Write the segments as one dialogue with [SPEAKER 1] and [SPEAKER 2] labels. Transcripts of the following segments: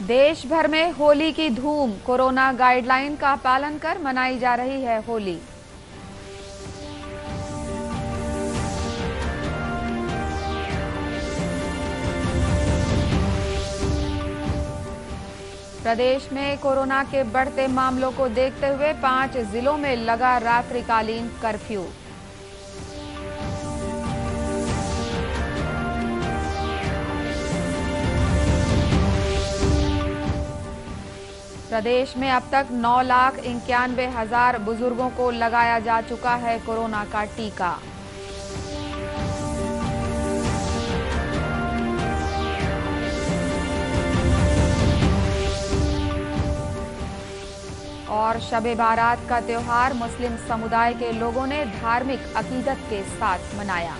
[SPEAKER 1] देश भर में होली की धूम। कोरोना गाइडलाइन का पालन कर मनाई जा रही है होली। प्रदेश में कोरोना के बढ़ते मामलों को देखते हुए 5 जिलों में लगा रात्रिकालीन कर्फ्यू। प्रदेश में अब तक 9,91,000 बुजुर्गों को लगाया जा चुका है कोरोना का टीका। और शब-ए बारात का त्योहार मुस्लिम समुदाय के लोगों ने धार्मिक अकीदत के साथ मनाया।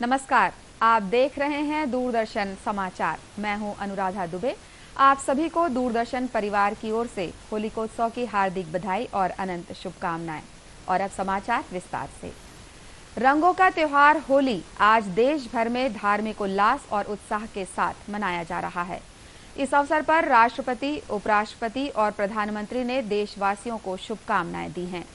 [SPEAKER 1] नमस्कार, आप देख रहे हैं दूरदर्शन समाचार। मैं हूं अनुराधा दुबे। आप सभी को दूरदर्शन परिवार की ओर से होलिकोत्सव की हार्दिक बधाई और अनंत शुभकामनाएं। और अब समाचार विस्तार से। रंगों का त्योहार होली आज देश भर में धार्मिक उल्लास और उत्साह के साथ मनाया जा रहा है। इस अवसर पर राष्ट्रपति, उपराष्ट्रपति और प्रधानमंत्री ने देशवासियों को शुभकामनाएं दी हैं।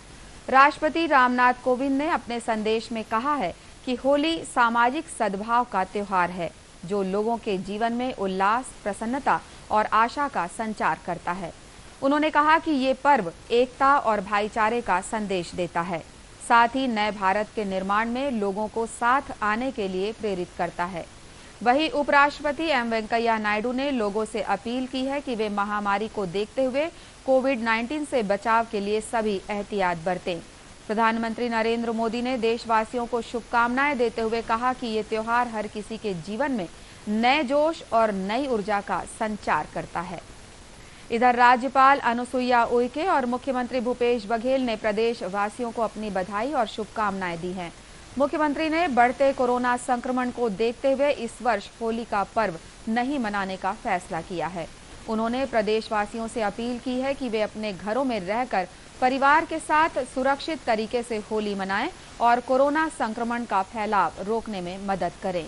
[SPEAKER 1] राष्ट्रपति रामनाथ कोविंद ने अपने संदेश में कहा है कि होली सामाजिक सद्भाव का त्योहार है, जो लोगों के जीवन में उल्लास, प्रसन्नता और आशा का संचार करता है। उन्होंने कहा कि ये पर्व एकता और भाईचारे का संदेश देता है, साथ ही नए भारत के निर्माण में लोगों को साथ आने के लिए प्रेरित करता है। वहीं उपराष्ट्रपति एम वेंकैया नायडू ने लोगों से अपील की है कि वे महामारी को देखते हुए कोविड-19 से बचाव के लिए सभी एहतियात बरतें। प्रधानमंत्री नरेंद्र मोदी ने देशवासियों को शुभकामनाएं देते हुए कहा कि ये त्योहार हर किसी के जीवन में नए जोश और नई ऊर्जा का संचार करता है। इधर राज्यपाल अनुसुईया उइके और मुख्यमंत्री भूपेश बघेल ने प्रदेश वासियों को अपनी बधाई और शुभकामनाएं दी हैं। मुख्यमंत्री ने बढ़ते कोरोना संक्रमण को देखते हुए इस वर्ष होली का पर्व नहीं मनाने का फैसला किया है। उन्होंने प्रदेशवासियों से अपील की है कि वे अपने घरों में रहकर परिवार के साथ सुरक्षित तरीके से होली मनाएं और कोरोना संक्रमण का फैलाव रोकने में मदद करें।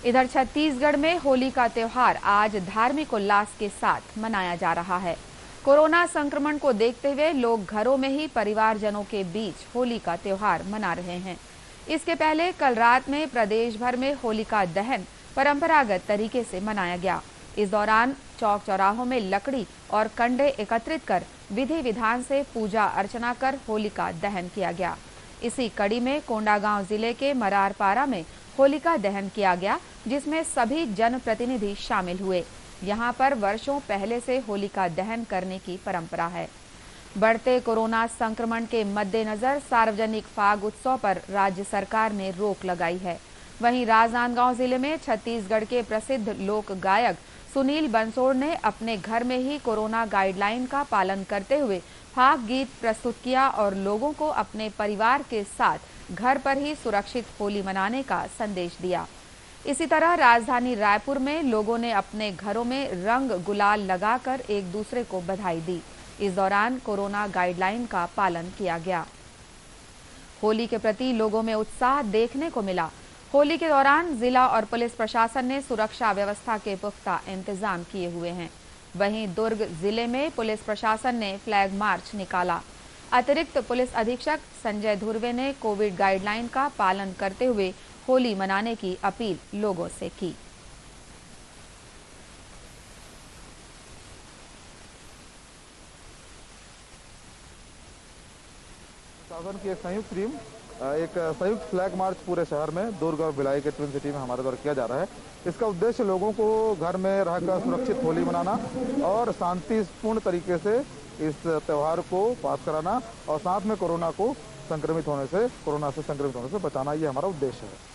[SPEAKER 1] इधर छत्तीसगढ़ में होली का त्योहार आज धार्मिक उल्लास के साथ मनाया जा रहा है। कोरोना संक्रमण को देखते हुए लोग घरों में ही परिवारजनों के बीच होली का त्योहार मना रहे हैं। इसके पहले कल रात में प्रदेश भर में होलिका दहन परंपरागत तरीके से मनाया गया। इस दौरान चौक चौराहों में लकड़ी और कंडे एकत्रित कर विधि विधान से पूजा अर्चना कर होलिका दहन किया गया। इसी कड़ी में कोंडागांव जिले के मरारपारा में होलिका दहन किया गया, जिसमें सभी जनप्रतिनिधि शामिल हुए। यहां पर वर्षों पहले से होलिका दहन करने की परंपरा है। बढ़ते कोरोना संक्रमण के मद्देनजर सार्वजनिक फाग उत्सव पर राज्य सरकार ने रोक लगाई है। वहीं राजनांदगांव जिले में छत्तीसगढ़ के प्रसिद्ध लोक गायक सुनील बंसोड़ ने अपने घर में ही कोरोना गाइडलाइन का पालन करते हुए फाग गीत प्रस्तुत किया और लोगों को अपने परिवार के साथ घर पर ही सुरक्षित होली मनाने का संदेश दिया। इसी तरह राजधानी रायपुर में लोगों ने अपने घरों में रंग गुलाल लगाकर एक दूसरे को बधाई दी। इस दौरान कोरोना गाइडलाइन का पालन किया गया। होली के प्रति लोगों में उत्साह देखने को मिला। होली के दौरान जिला और पुलिस प्रशासन ने सुरक्षा व्यवस्था के पुख्ता इंतजाम किए हुए हैं। वहीं दुर्ग जिले में पुलिस प्रशासन ने फ्लैग मार्च निकाला। अतिरिक्त पुलिस अधीक्षक संजय धुर्वे ने कोविड गाइडलाइन का पालन करते हुए होली मनाने की अपील लोगों से की।
[SPEAKER 2] शासन की एक संयुक्त टीम एक संयुक्त फ्लैग मार्च पूरे शहर में दुर्ग और भिलाई के ट्विन सिटी में हमारे द्वारा किया जा रहा है। इसका उद्देश्य लोगों को घर में रहकर सुरक्षित होली मनाना और शांतिपूर्ण तरीके से इस त्यौहार को पास कराना और साथ में कोरोना से संक्रमित होने से बचाना, ये हमारा उद्देश्य है।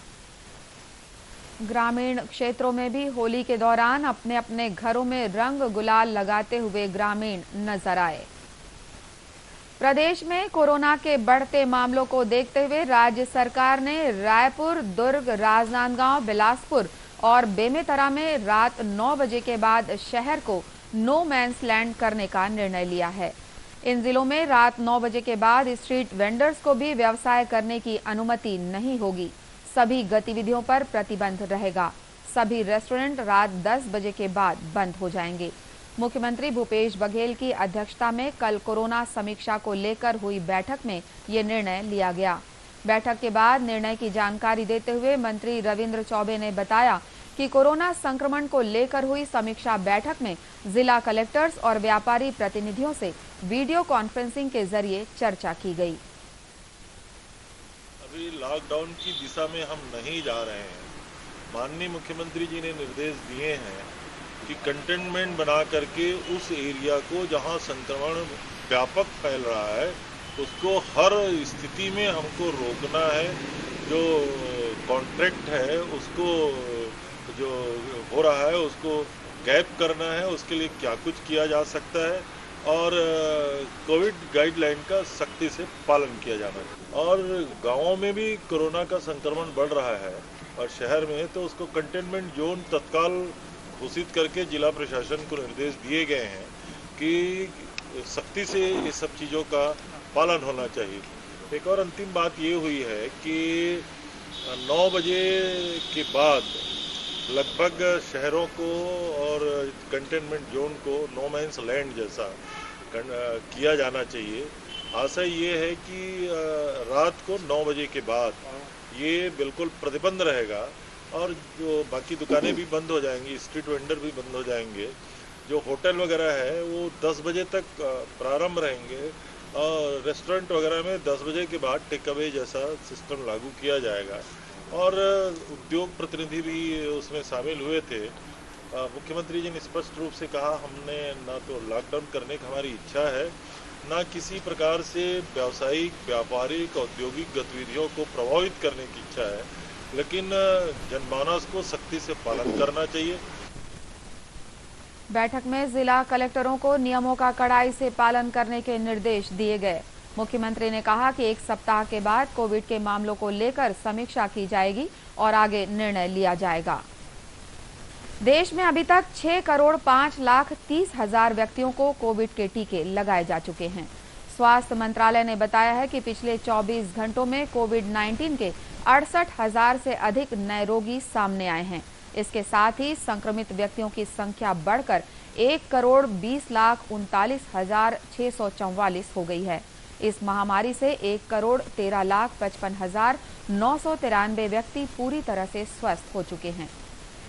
[SPEAKER 1] ग्रामीण क्षेत्रों में भी होली के दौरान अपने अपने घरों में रंग गुलाल लगाते हुए ग्रामीण नजर आए। प्रदेश में कोरोना के बढ़ते मामलों को देखते हुए राज्य सरकार ने रायपुर, दुर्ग, राजनांदगांव, बिलासपुर और बेमेतरा में रात 9 बजे के बाद शहर को नो मैंस लैंड करने का निर्णय लिया है। इन जिलों में रात 9 बजे के बाद स्ट्रीट वेंडर्स को भी व्यवसाय करने की अनुमति नहीं होगी। सभी गतिविधियों पर प्रतिबंध रहेगा। सभी रेस्टोरेंट रात 10 बजे के बाद बंद हो जाएंगे। मुख्यमंत्री भूपेश बघेल की अध्यक्षता में कल कोरोना समीक्षा को लेकर हुई बैठक में ये निर्णय लिया गया। बैठक के बाद निर्णय की जानकारी देते हुए मंत्री रविंद्र चौबे ने बताया कि कोरोना संक्रमण को लेकर हुई समीक्षा बैठक में जिला कलेक्टर्स और व्यापारी प्रतिनिधियों से वीडियो कॉन्फ्रेंसिंग के जरिए चर्चा की गई।
[SPEAKER 3] अभी लॉकडाउन की दिशा में हम नहीं जा रहे हैं। माननीय मुख्यमंत्री जी ने निर्देश दिए हैं कि कंटेनमेंट बना करके उस एरिया को जहां संक्रमण व्यापक फैल रहा है उसको हर स्थिति में हमको रोकना है। जो कॉन्ट्रैक्ट है उसको जो हो रहा है उसको गैप करना है, उसके लिए क्या कुछ किया जा सकता है और कोविड गाइडलाइन का सख्ती से पालन किया जाना है। और गांवों में भी कोरोना का संक्रमण बढ़ रहा है और शहर में तो उसको कंटेनमेंट जोन तत्काल घोषित करके जिला प्रशासन को निर्देश दिए गए हैं कि सख्ती से ये सब चीज़ों का पालन होना चाहिए। एक और अंतिम बात ये हुई है कि 9 बजे के बाद लगभग शहरों को और कंटेनमेंट जोन को नो मैंस लैंड जैसा किया जाना चाहिए। आशा ये है कि रात को 9 बजे के बाद ये बिल्कुल प्रतिबंध रहेगा और जो बाकी दुकानें भी बंद हो जाएंगी, स्ट्रीट वेंडर भी बंद हो जाएंगे। जो होटल वगैरह है वो 10 बजे तक प्रारंभ रहेंगे और रेस्टोरेंट वगैरह में 10 बजे के बाद टेक अवे जैसा सिस्टम लागू किया जाएगा। और उद्योग प्रतिनिधि भी उसमें शामिल हुए थे। मुख्यमंत्री जी ने स्पष्ट रूप से कहा हमने ना तो लॉकडाउन करने की हमारी इच्छा है, ना किसी प्रकार से व्यावसायिक, व्यापारिक, औद्योगिक गतिविधियों को प्रभावित करने की इच्छा है, लेकिन जनमानस को सख्ती से पालन करना चाहिए।
[SPEAKER 1] बैठक में जिला कलेक्टरों को नियमों का कड़ाई से पालन करने के निर्देश दिए गए। मुख्यमंत्री ने कहा कि 1 सप्ताह के बाद कोविड के मामलों को लेकर समीक्षा की जाएगी और आगे निर्णय लिया जाएगा। देश में अभी तक 6,05,30,000 व्यक्तियों को कोविड के टीके लगाए जा चुके हैं। स्वास्थ्य मंत्रालय ने बताया है कि पिछले 24 घंटों में कोविड-19 के 68,000 से अधिक नए रोगी सामने आए हैं। इसके साथ ही संक्रमित व्यक्तियों की संख्या बढ़कर 1,20,39,644 हो गई है। इस महामारी से 1,13,55,993 व्यक्ति पूरी तरह से स्वस्थ हो चुके हैं।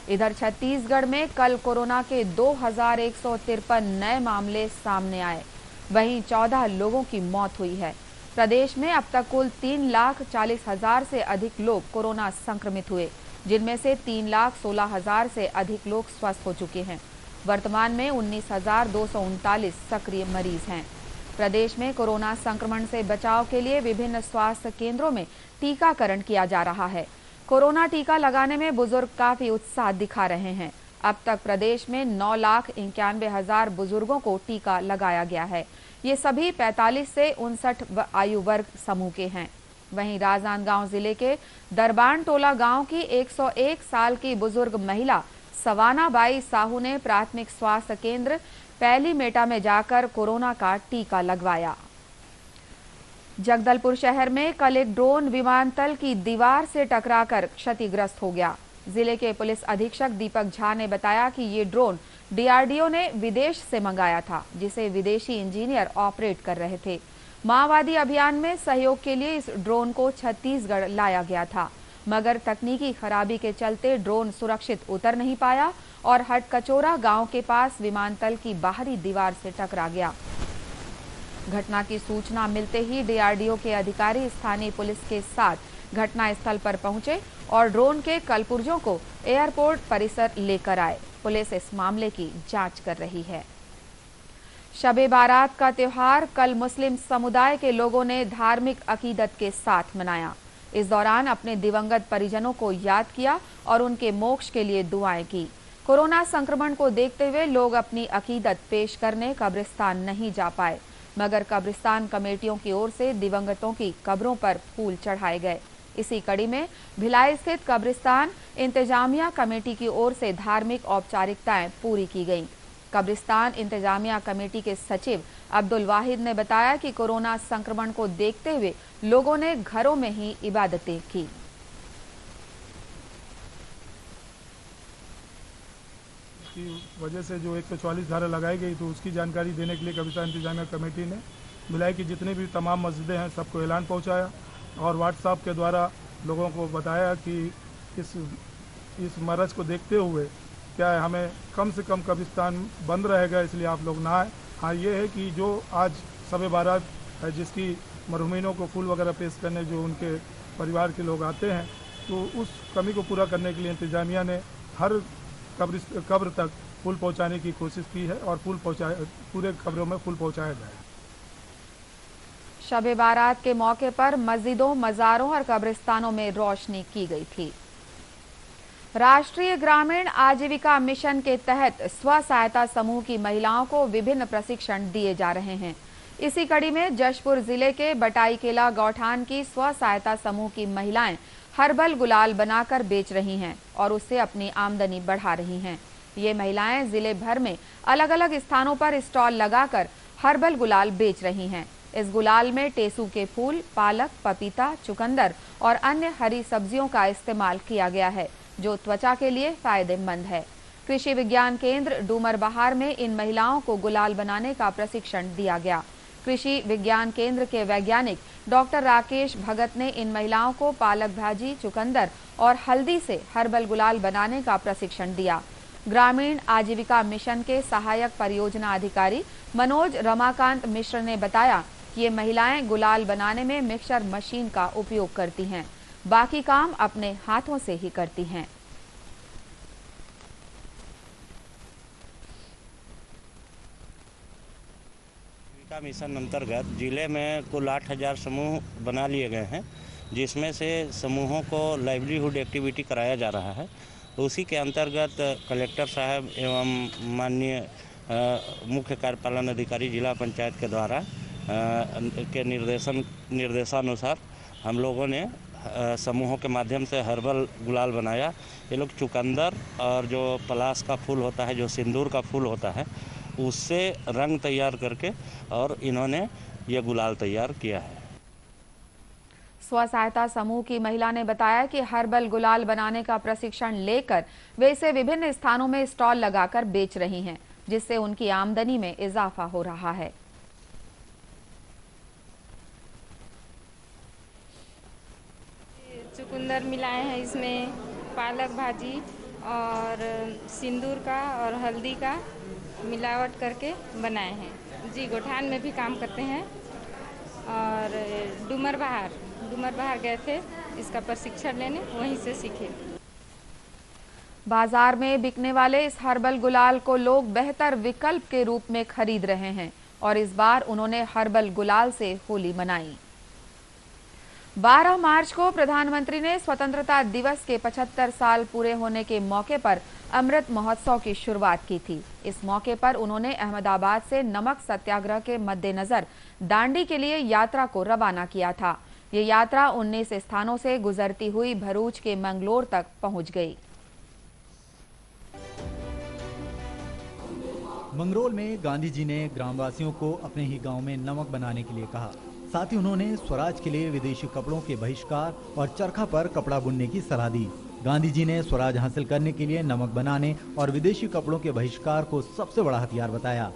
[SPEAKER 1] इधर छत्तीसगढ़ में कल कोरोना के 2,153 नए मामले सामने आए, वहीं 14 लोगों की मौत हुई है। प्रदेश में अब तक कुल 3,40,000 से अधिक लोग कोरोना संक्रमित हुए, जिनमें से 3,16,000 से अधिक लोग स्वस्थ हो चुके हैं। वर्तमान में 19,239 सक्रिय मरीज हैं। प्रदेश में कोरोना संक्रमण से बचाव के लिए विभिन्न स्वास्थ्य केंद्रों में टीकाकरण किया जा रहा है। कोरोना टीका लगाने में बुजुर्ग काफी उत्साह दिखा रहे हैं। अब तक प्रदेश में 9,91,000 बुजुर्गों को टीका लगाया गया है। ये सभी 45 से 59 आयु वर्ग समूह के हैं। वहीं राजनांदगांव जिले के दरबान टोला गांव की 101 साल की बुजुर्ग महिला सवाना बाई साहू ने प्राथमिक स्वास्थ्य केंद्र पहली मेटा में जाकर कोरोना का टीका लगवाया। जगदलपुर शहर में कल एक ड्रोन विमानतल की दीवार से टकराकर क्षतिग्रस्त हो गया। जिले के पुलिस अधीक्षक दीपक झा ने बताया कि ये ड्रोन डीआरडीओ ने विदेश से मंगाया था, जिसे विदेशी इंजीनियर ऑपरेट कर रहे थे। माओवादी अभियान में सहयोग के लिए इस ड्रोन को छत्तीसगढ़ लाया गया था, मगर तकनीकी खराबी के चलते ड्रोन सुरक्षित उतर नहीं पाया और हटकचोरा गांव के पास विमानतल की बाहरी दीवार से टकरा गया। घटना की सूचना मिलते ही डीआरडीओ के अधिकारी स्थानीय पुलिस के साथ घटनास्थल पर पहुंचे और ड्रोन के कलपुर्जों को एयरपोर्ट परिसर लेकर आए। पुलिस इस मामले की जांच कर रही है। शबे बारात का त्योहार कल मुस्लिम समुदाय के लोगों ने धार्मिक अकीदत के साथ मनाया। इस दौरान अपने दिवंगत परिजनों को याद किया और उनके मोक्ष के लिए दुआएं की। कोरोना संक्रमण को देखते हुए लोग अपनी अकीदत पेश करने कब्रिस्तान नहीं जा पाए, मगर कब्रिस्तान कमेटियों की ओर से दिवंगतों की कब्रों पर फूल चढ़ाए गए। इसी कड़ी में भिलाई स्थित कब्रिस्तान इंतजामिया कमेटी की ओर से धार्मिक औपचारिकताएं पूरी की गईं। कब्रिस्तान इंतजामिया कमेटी के सचिव अब्दुल वाहिद ने बताया कि कोरोना संक्रमण को देखते हुए लोगों ने घरों में ही इबादतें की।
[SPEAKER 4] की वजह से जो 144 धारा लगाई गई तो उसकी जानकारी देने के लिए कब्रिस्तान इंतजामिया कमेटी ने भिलाई की जितनी भी तमाम मस्जिदें हैं सबको ऐलान पहुंचाया और व्हाट्सएप के द्वारा लोगों को बताया कि इस मरज को देखते हुए क्या है, हमें कम से कम कब्रिस्तान बंद रहेगा, इसलिए आप लोग ना आए। हाँ, ये है कि जो आज शब बारात है जिसकी मरहुमीनों को फूल वगैरह पेश करने जो उनके परिवार के लोग आते हैं, तो उस कमी को पूरा करने के लिए इंतजामिया ने हर कब्र तक फूल पहुंचाने की कोशिश की है और पूरे कब्रों में फूल पहुंचाया जाए।
[SPEAKER 1] शब बारात के मौके पर मस्जिदों, मज़ारों और कब्रिस्तानों में रोशनी की गई थी। राष्ट्रीय ग्रामीण आजीविका मिशन के तहत स्व सहायता समूह की महिलाओं को विभिन्न प्रशिक्षण दिए जा रहे हैं। इसी कड़ी में जशपुर जिले के बटाईकेला गौठान की स्व सहायता समूह की महिलाएं हर्बल गुलाल बनाकर बेच रही हैं और उससे अपनी आमदनी बढ़ा रही हैं। ये महिलाएं जिले भर में अलग अलग स्थानों पर स्टॉल लगाकर हर्बल गुलाल बेच रही हैं। इस गुलाल में टेसू के फूल, पालक, पपीता, चुकंदर और अन्य हरी सब्जियों का इस्तेमाल किया गया है, जो त्वचा के लिए फायदेमंद है। कृषि विज्ञान केंद्र डूमरबहार में इन महिलाओं को गुलाल बनाने का प्रशिक्षण दिया गया। कृषि विज्ञान केंद्र के वैज्ञानिक डॉक्टर राकेश भगत ने इन महिलाओं को पालक भाजी, चुकंदर और हल्दी से हर्बल गुलाल बनाने का प्रशिक्षण दिया। ग्रामीण आजीविका मिशन के सहायक परियोजना अधिकारी मनोज रमाकांत मिश्र ने बताया कि ये महिलाएं गुलाल बनाने में मिक्सर मशीन का उपयोग करती हैं, बाकी काम अपने हाथों से ही करती हैं।
[SPEAKER 5] मिशन अंतर्गत जिले में कुल 8000 समूह बना लिए गए हैं, जिसमें से समूहों को लाइवलीहुड एक्टिविटी कराया जा रहा है। उसी के अंतर्गत कलेक्टर साहब एवं माननीय मुख्य कार्यपालन अधिकारी जिला पंचायत के द्वारा के निर्देशानुसार हम लोगों ने समूहों के माध्यम से हर्बल गुलाल बनाया। ये लोग चुकंदर और जो पलाश का फूल होता है, जो सिंदूर का फूल होता है, उससे रंग तैयार करके और इन्होंने ये गुलाल तैयार किया है।
[SPEAKER 1] स्व सहायता समूह की महिला ने बताया कि हर्बल गुलाल बनाने का प्रशिक्षण लेकर वे इसे विभिन्न स्थानों में स्टॉल लगाकर बेच रही हैं, जिससे उनकी आमदनी में इजाफा हो रहा है।
[SPEAKER 6] चुकंदर मिलाए हैं इसमें, पालक भाजी और सिंदूर का और हल्दी का मिलावट करके बनाए हैं। जी, गोठान में भी काम करते हैं और डूमरबहार गए थे इसका प्रशिक्षण लेने, वहीं से सीखे।
[SPEAKER 1] बाजार में बिकने वाले इस हर्बल गुलाल को लोग बेहतर विकल्प के रूप में खरीद रहे हैं और इस बार उन्होंने हर्बल गुलाल से होली मनाई। 12 मार्च को प्रधानमंत्री ने स्वतंत्रता दिवस के 75 साल पूरे होने के मौके पर अमृत महोत्सव की शुरुआत की थी। इस मौके पर उन्होंने अहमदाबाद से नमक सत्याग्रह के मद्देनजर दांडी के लिए यात्रा को रवाना किया था। ये यात्रा 19 स्थानों से गुजरती हुई भरूच के मंगलोर तक पहुंच गई।
[SPEAKER 7] मंगरोल में गांधी जी ने ग्रामवासियों को अपने ही गांव में नमक बनाने के लिए कहा। साथ ही उन्होंने स्वराज के लिए विदेशी कपड़ों के बहिष्कार और चरखा पर कपड़ा बुनने की सलाह दी। गांधी जी ने स्वराज हासिल करने के लिए नमक बनाने और विदेशी कपड़ों के बहिष्कार को सबसे बड़ा हथियार बताया।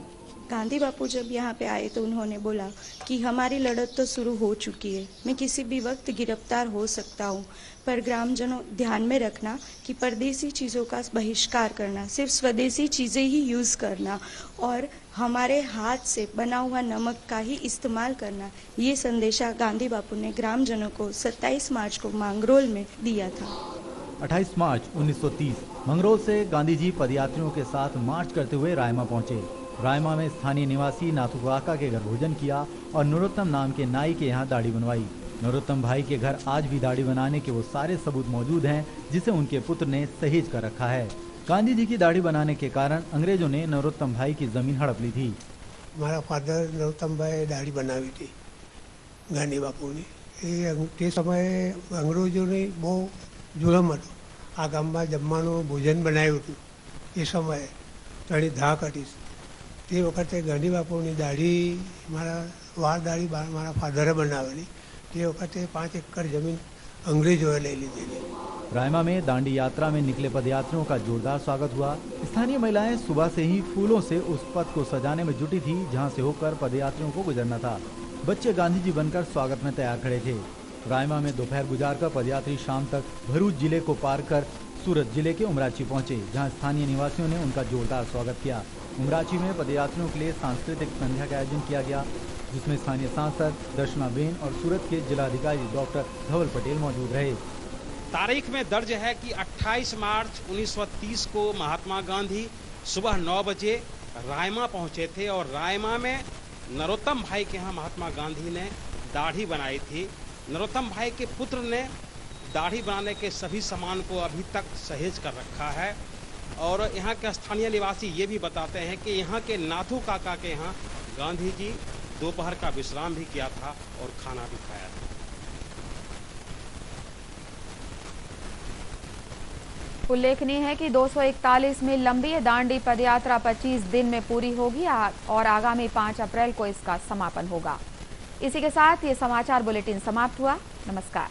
[SPEAKER 8] गांधी बापू जब यहाँ पे आए तो उन्होंने बोला कि हमारी लड़त तो शुरू हो चुकी है, मैं किसी भी वक्त गिरफ्तार हो सकता हूँ, पर ग्रामजनों ध्यान में रखना कि परदेसी चीज़ों का बहिष्कार करना, सिर्फ स्वदेशी चीज़ें ही यूज़ करना और हमारे हाथ से बना हुआ नमक का ही इस्तेमाल करना। ये संदेशा गांधी बापू ने ग्रामजनों को 27 मार्च को मंगरोल में दिया था।
[SPEAKER 7] 28 मार्च 1930 मंगरोल से गांधी जी पदयात्रियों के साथ मार्च करते हुए रायमा पहुंचे। रायमा में स्थानीय निवासी नाथू काका के घर भोजन किया और नरोत्तम नाम के नाई के यहाँ दाढ़ी बनवाई। नरोत्तम भाई के घर आज भी दाढ़ी बनाने के वो सारे सबूत मौजूद हैं जिसे उनके पुत्र ने सहेज कर रखा है। गांधी जी की दाढ़ी बनाने के कारण अंग्रेजों ने नरोत्तम भाई की जमीन हड़प ली थी।
[SPEAKER 9] हमारा फादर नरोत्तम भाई दाढ़ी बनावी थी गांधी बापू ने। ये समय अंग्रेजों ने बहुत जुलम હતો આ ગામમાં જમવાનું ભોજન બનાવ્યું હતું એ સમયે ઘણી ધાક હતી તે વખતે ગાંધી બાપુની દાઢી મારા વાળ દાઢી મારા ફાધરે બનાવેલી તે વખતે 5 એકર જમીન અંગ્રેજોએ લઈ લીધેલી।
[SPEAKER 7] रायमा में दांडी यात्रा में निकले पदयात्रियों का जोरदार स्वागत हुआ। स्थानीय महिलाएं सुबह से ही फूलों से उस पथ को सजाने में जुटी थी जहां से होकर पदयात्रियों को गुजरना था। बच्चे गांधी जी बनकर स्वागत में तैयार खड़े थे। रायमा में दोपहर गुजारकर पदयात्री शाम तक भरूच जिले को पार कर सूरत जिले के उमराची पहुंचे, जहां स्थानीय निवासियों ने उनका जोरदार स्वागत किया। उमराची में पदयात्रियों के लिए सांस्कृतिक संध्या का आयोजन किया गया, जिसमें स्थानीय सांसद दर्शनाबेन और सूरत के जिलाधिकारी डॉक्टर धवल पटेल मौजूद रहे।
[SPEAKER 10] तारीख में दर्ज है कि 28 मार्च 1930 को महात्मा गांधी सुबह 9 बजे रायमा पहुंचे थे और रायमा में नरोत्तम भाई के यहाँ महात्मा गांधी ने दाढ़ी बनाई थी। नरोत्तम भाई के पुत्र ने दाढ़ी बनाने के सभी सामान को अभी तक सहेज कर रखा है और यहाँ के स्थानीय निवासी ये भी बताते हैं कि यहाँ के नाथू काका के यहाँ गांधी जी दोपहर का विश्राम भी किया था और खाना भी खाया था।
[SPEAKER 1] उल्लेखनीय है कि 241 में लंबी दांडी पदयात्रा 25 दिन में पूरी होगी और आगामी 5 अप्रैल को इसका समापन होगा। इसी के साथ ये समाचार बुलेटिन समाप्त हुआ। नमस्कार।